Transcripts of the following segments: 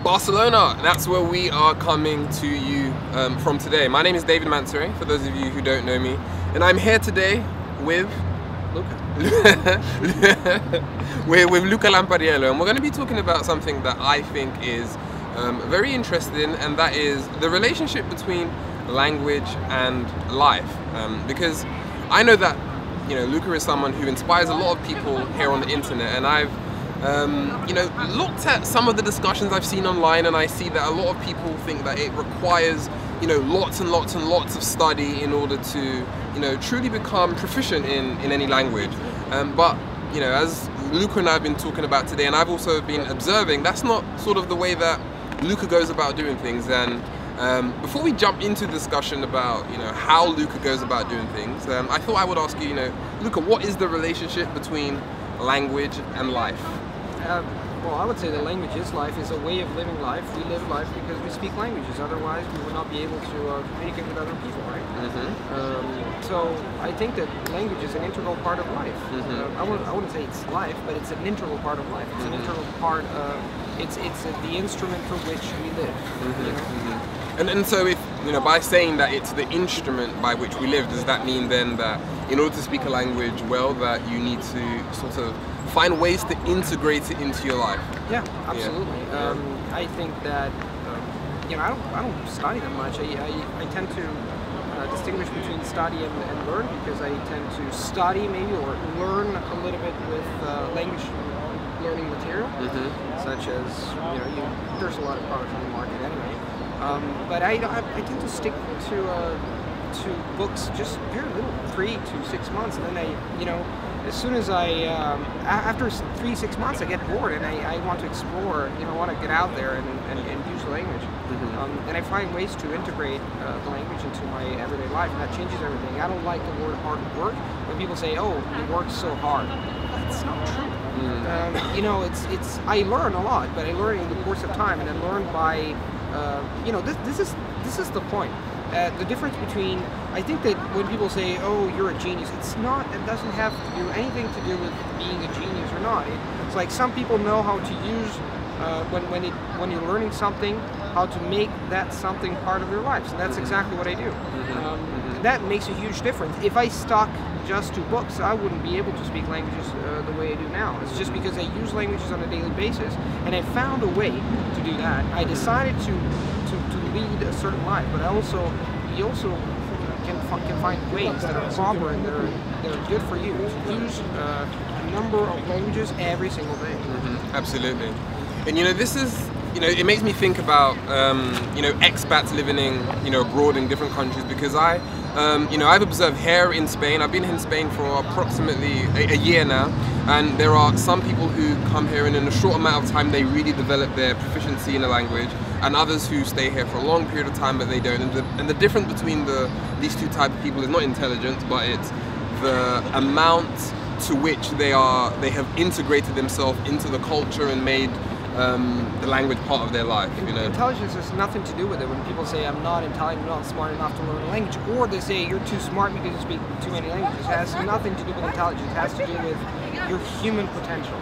Barcelona, that's where we are coming to you from today. My name is David Mansaray, for those of you who don't know me, and I'm here today with Luca. We're with Luca Lampariello, and we're going to be talking about something that I think is very interesting, and that is the relationship between language and life. Because I know that Luca is someone who inspires a lot of people here on the internet, and I've looked at some of the discussions I've seen online, and I see that a lot of people think that it requires lots and lots and lots of study in order to truly become proficient in any language. But as Luca and I have been talking about today, and I've also been observing, that's not sort of the way that Luca goes about doing things. And before we jump into the discussion about how Luca goes about doing things, I thought I would ask you, Luca, what is the relationship between language and life? Well, I would say that language is life, is a way of living life. We live life because we speak languages, otherwise we would not be able to communicate with other people, right? So I think that language is an integral part of life. I wouldn't say it's life, but it's an integral part of life. It's an integral part of, it's the instrument for which we live. And so if, by saying that it's the instrument by which we live, does that mean then that in order to speak a language well, that you need to sort of find ways to integrate it into your life? Yeah, absolutely. I think that, I don't study that much. I tend to distinguish between study and learn, because I tend to study maybe or learn a little bit with language learning material, such as, there's a lot of products on the market anyway. But I tend to stick to books just very little, 3 to 6 months, and then as soon as after 3 to 6 months I get bored and I want to explore, I want to get out there and use the language. And I find ways to integrate the language into my everyday life, and that changes everything. I don't like the word hard work. When people say, oh, you work so hard, that's not true. I learn a lot, but I learn in the course of time, and I learn by this is the point. The difference between, I think that when people say, oh, you're a genius, it doesn't have to do anything to do with being a genius or not. It's like some people know how to use, when you're learning something, how to make that something part of their lives, and that's exactly what I do. That makes a huge difference. If I stuck just to books, I wouldn't be able to speak languages the way I do now. It's just because I use languages on a daily basis, and I found a way to do that. I decided to lead a certain life, but you also can find ways that are proper and that are good for you to use a number of languages every single day. Absolutely. And this is, it makes me think about expats living abroad in different countries, because I've observed here in Spain, I've been in Spain for approximately a year now, and there are some people who come here and in a short amount of time they really develop their proficiency in the language, and others who stay here for a long period of time but they don't. And the difference between these two types of people is not intelligence, but it's the amount to which they have integrated themselves into the culture and made the language part of their life. Intelligence has nothing to do with it. When people say I'm not intelligent, I'm not smart enough to learn a language, or they say you're too smart because you speak too many languages, it has nothing to do with intelligence. It has to do with your human potential.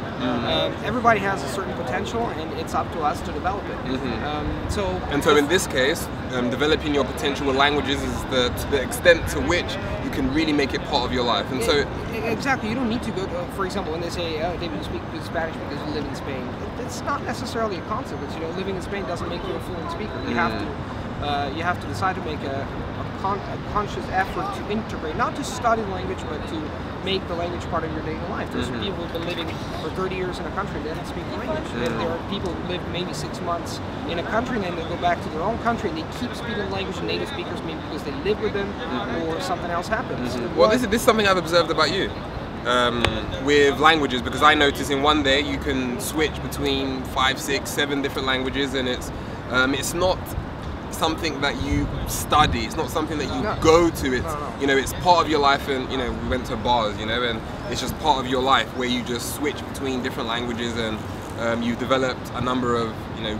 Everybody has a certain potential, and it's up to us to develop it. So in this case, developing your potential with languages is to the extent to which you can really make it part of your life. And exactly, you don't need to go to, for example, when they say, oh, David, you speak Spanish because you live in Spain, it's not necessarily a consequence. Living in Spain doesn't make you a fluent speaker. You have to decide to make a conscious effort to integrate, not to study the language, but to make the language part of your daily life. There's people who've been living for 30 years in a country, they don't speak the language. There are people who live maybe 6 months in a country, and then they go back to their own country and they keep speaking the language of native speakers, maybe because they live with them or something else happens. Well, this is something I've observed about you. With languages, because I notice in one day you can switch between 5, 6, 7 different languages, and it's not something that you study. It's not something that you go to. It's it's part of your life. And we went to bars, and it's just part of your life where you just switch between different languages, and you've developed a number of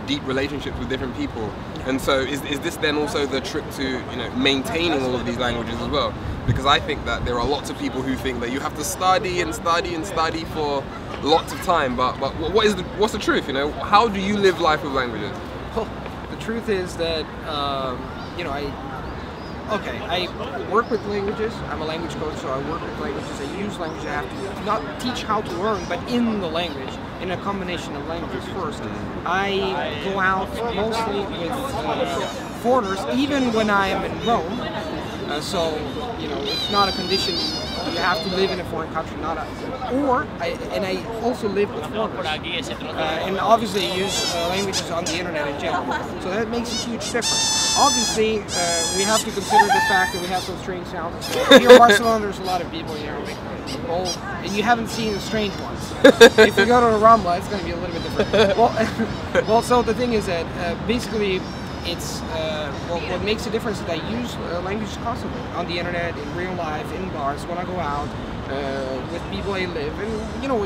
deep relationships with different people. And so is this then also the trick to maintaining all of these languages as well? Because I think that there are lots of people who think that you have to study and study and study for lots of time, but what's the truth? You know, how do you live life with languages? Well, the truth is that you know, I work with languages. I'm a language coach, so I work with languages. I use language. I have to not teach how to learn, but in the language, in a combination of languages first. I go out mostly with foreigners, even when I am in Rome. So, you know, it's not a condition. You have to live in a foreign country, not a. And I also live with foreigners. And obviously, I use languages on the internet in general. So that makes a huge difference. Obviously, we have to consider the fact that we have some strange sounds. Here in Barcelona, there's a lot of people, you know, and you haven't seen the strange ones. If you go to the Rambla, it's going to be a little bit different. Well, so the thing is that basically, it's what makes a difference is that I use language constantly on the internet, in real life, in bars, when I go out, with people I live. And you know,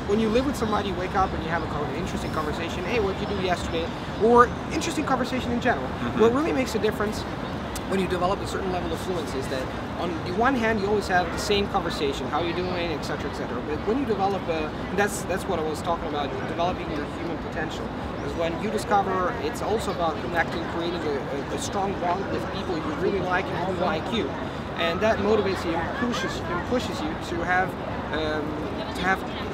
when you live with somebody, you wake up and you have an interesting conversation. Hey, what did you do yesterday? Or interesting conversation in general. What really makes a difference when you develop a certain level of fluency is that on the one hand you always have the same conversation, how you doing, etc., etc. But when you develop that's what I was talking about, developing your human potential. Is when you discover it's also about connecting, creating a strong bond with people you really like and who like you, and that motivates you and pushes you to have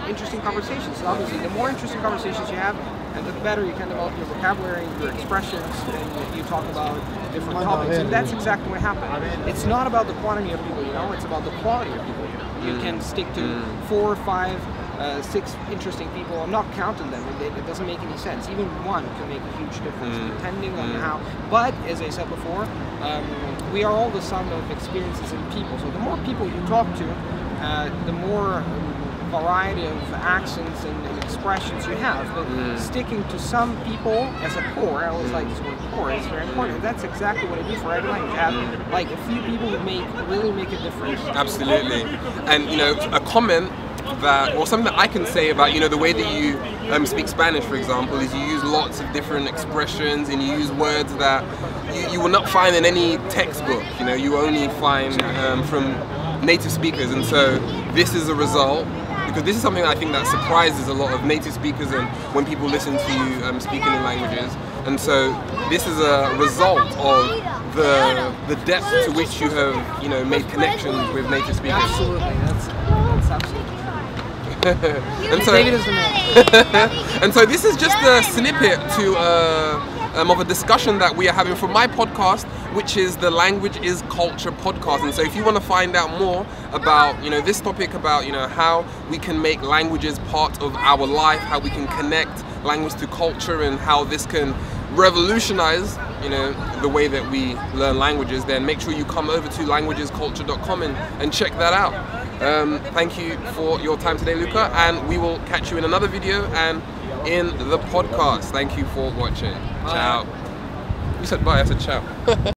interesting conversations. And obviously, the more interesting conversations you have, and the better you can develop your vocabulary, your expressions, and you talk about different topics. And that's exactly what happened. It's not about the quantity of people you know, it's about the quality of people you know. You can stick to 4, 5, 6 interesting people. I'm not counting them. It doesn't make any sense. Even one can make a huge difference depending on how. But as I said before, we are all the sum of experiences and people. So the more people you talk to, the more variety of accents and expressions you have, but sticking to some people as a core, I always like this word core, is very important. And that's exactly what I do for every language. Have like a few people who really make a difference. Absolutely. And you know, a comment that, or something that I can say about, you know, the way that you speak Spanish, for example, is you use lots of different expressions and you use words that you will not find in any textbook. You know, you only find from native speakers, and so this is a result. Because this is something I think that surprises a lot of native speakers and when people listen to you speaking in languages. And so this is a result of the depth to which you have, you know, made connections with native speakers. Absolutely, that's absolutely true. And so, David is the man. And so this is just a snippet to of a discussion that we are having for my podcast, which is the Language is Culture podcast. And so if you want to find out more about, you know, this topic, about, you know, how we can make languages part of our life, how we can connect language to culture, and how this can revolutionize, you know, the way that we learn languages, then make sure you come over to languagesculture.com and check that out. Thank you for your time today, Luca, and we will catch you in another video and in the podcast. Thank you for watching. Ciao. You said bye, I said ciao.